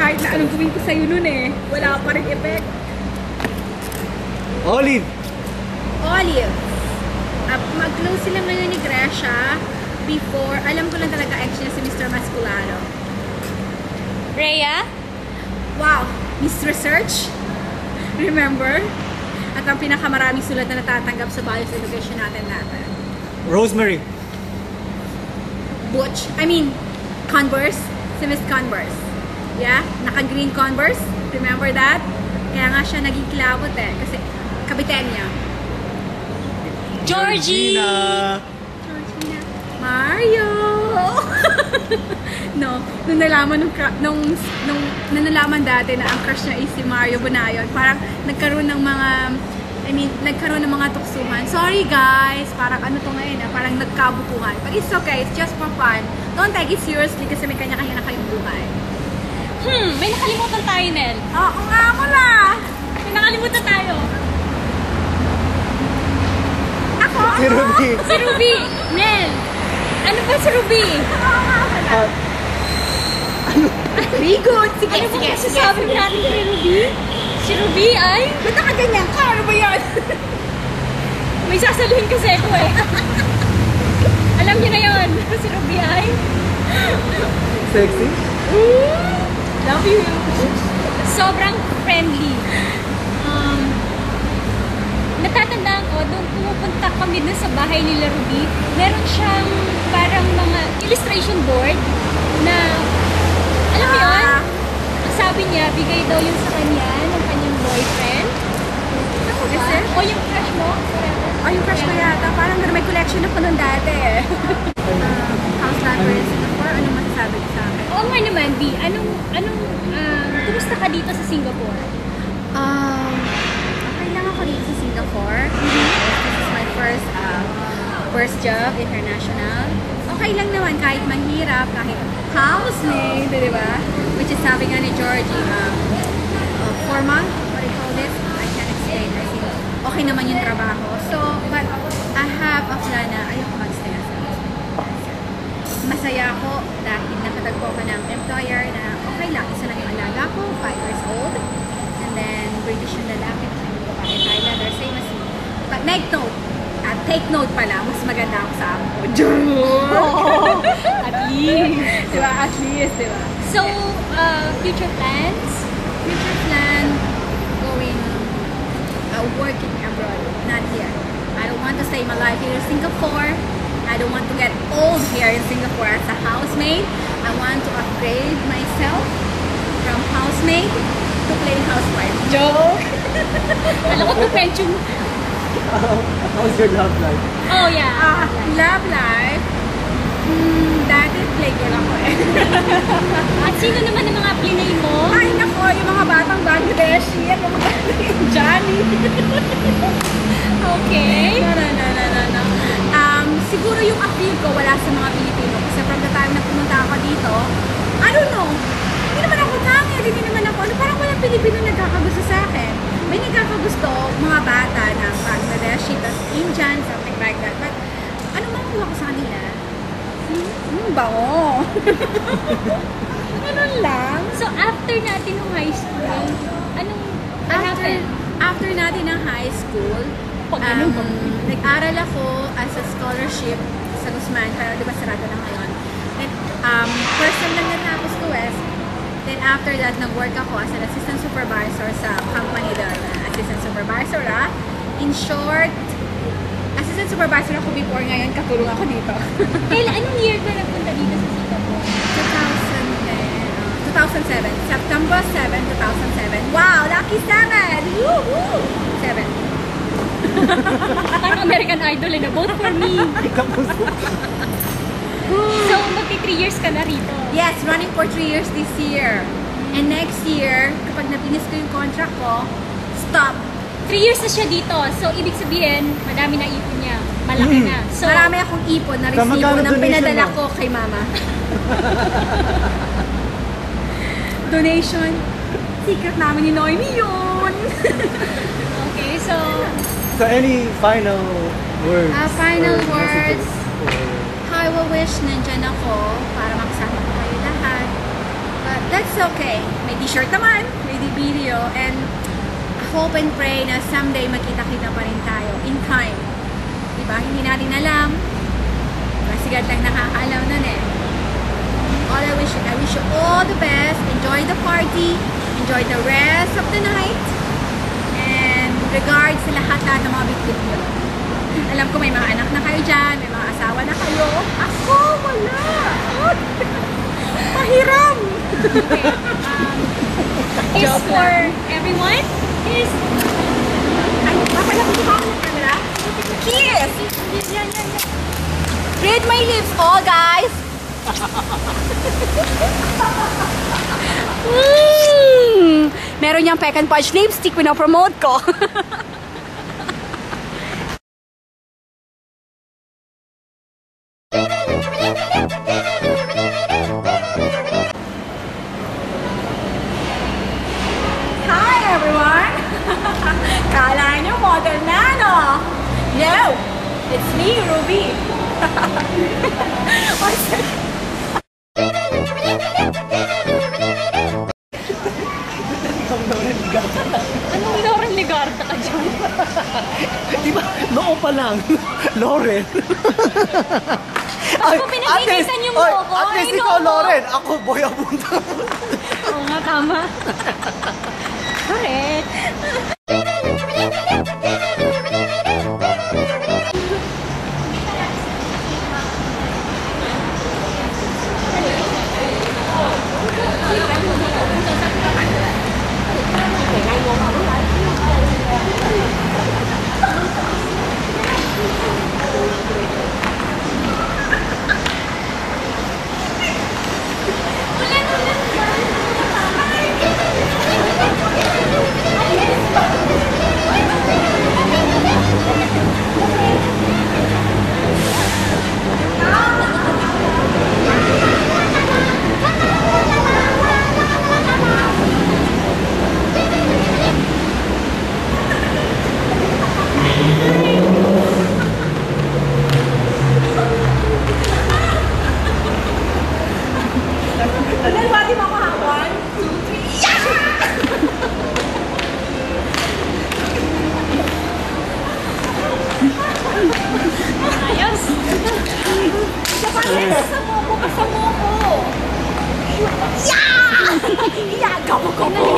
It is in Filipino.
kahit na anong gawin ko sa'yo nun eh. Wala pa rin effect. Olive! Olive. Mag-close sila ngayon ni Gracia before, alam ko lang talaga ex niya si Mr. Masculano. Rhea? Wow! Miss Research? Remember? At ang pinakamaraming sulat na natatanggap sa bios education natin. Rosemary. Butch. I mean, Converse. Si Miss Converse. Yeah? Naka-green Converse. Remember that? Kaya nga siya naging kilabot eh. Kasi kabitan niya. Georgie! Georgina. Mario! No, nung nalaman dati na ang crush niya is si Mario Bonayon, parang nagkaroon ng mga tuksuhan. Sorry guys, parang ano to ngayon, parang nagkabukuhan. But it's okay, it's just for fun. Don't take it seriously kasi may kanya-kanya na kayong buhay. May nakalimutan tayo, Nel. Oo nga wala! May nakalimutan tayo. Ako? Si Ruby. Si Ruby! Nel! Ano ba si Ruby? Oo nga wala. Very good! Sige, Ano ba sige, sige. masasabi natin kay Ruby? Si Ruby ay... Ba't nakaganyan ka? Ano ba yan? May sasaluhin kasi ako eh. Alam niyo na yun. Si Ruby ay... Sexy. Love you! Sobrang friendly. Natatandaan ko, doon pumupunta kami dun sa bahay nila Ruby. Meron siyang parang mga illustration board na, alam mo yun? Ang sabi niya, bigay daw yun sa kanya ng kanyang boyfriend. Ako ba? O yung crush mo? Oh, yung crush ko yata. Parang may collection ako nun dati eh. House Lover in Singapore. Anong masasabi ko sa akin? Oo nga naman, B. Kumusta ka dito sa Singapore? Okay lang ako dito sa Singapore. This is my first job, international. Okay lang naman kahit mahirap, kahit housemate, di ba? Which is sabi nga ni Georgie, 4 months, what do you call this? I can't explain. I think okay naman yung trabaho. So, but I have a plan na ayoko mag-stay as a masaya ako dahil nakatagpo ko ng employer na okay lang, isa lang yung alaga ko, 5 years old. And then, British yung lalaki, yung babae Thailander, same as me. But take note pala, mas maganda ako sa ako. At least. Diba? At least, diba? So, future plans? Future plan, going, working abroad, not here. I don't want to stay my life here in Singapore. I don't want to get old here in Singapore as a housemaid. I want to upgrade myself from housemaid to playing housewife. Joke! Alam ko to pension. How's your love life? Oh, yeah. Love life? Dati playgirl ako eh. At sino naman ang mga plinay mo? Ay nako, yung mga batang Bangladeshi, yung mga Johnny. Okay. No. Siguro yung appeal ko wala sa mga Pilipino. Kasi from the time na pumunta ako dito, I don't know, hindi naman ako tangil, hindi naman ako, parang walang Pilipino nagkakagusto sa akin. May nagkakagusto, mga bata ng Bangladeshi, tas Indian, something like that. But, ano makuha ko sa kanila? Bango. Ganun lang. So, after natin ng high school, anong happened? After natin ng high school, nag-aral ako as a scholarship sa Guzman, pero di ba sarado na ngayon. Then, first time lang natapos ko eh. Then after that, nag-work ako as an assistant supervisor sa company doon. Assistant supervisor In short, assistant supervisor ako before, ngayon katulong ako dito. Kailan, anong year ka nagpunta dito sa Singapore? 2007. September 7, 2007. Wow! Lucky 7! Woo! 7. Parang American Idol na vote for me. So, magti 3 years ka na rito? Yes, running for 3 years this year. And next year, kapag napinis ko yung contract ko, stop. 3 years na siya dito. So, ibig sabihin, madami na ipon niya. Malaki na. So, marami akong ipon na resibo ng pinadala ko kay mama. Donation. Secret namin ni Noemi yun. Okay, so... So, any final words? Final or words. messages? I will wish nandyan ako para makasama ko kayo lahat. But that's okay. May t-shirt naman, may video, and hope and pray na someday magkita-kita pa rin tayo in time. Diba? Hindi natin alam. Masigat lang nakakaalam nun eh. I wish you all the best. Enjoy the party. Enjoy the rest of the night. And regards sa lahat-lahat ng mga bitbit nyo. Alam ko may mga anak na kayo dyan, may mga asawa na kayo. Ako, wala. Pahiram. Okay. Kiss for everyone. Kiss. Ay, papalapit ko ako ng camera. Kiss! Yan. Read my lips, all guys. Meron niyang Peck and Punch lipstick, pinopromote ko. Hi everyone! Kala niyo model na, no? No! It's me, Ruby! Anong Lauren Ligarta ka dyan? Di ba? Noo pa lang. Lauren. Ako pinakikita niyong oy, logo. at least Ay, ikaw, logo. Lauren. Ako, Boy Abunda. Oo nga, tama. Correct. Nalwati mo ako ha? 1, 2, 3, Ayos. Kasama mo ko! Yeah! Iyagaw mo ko po!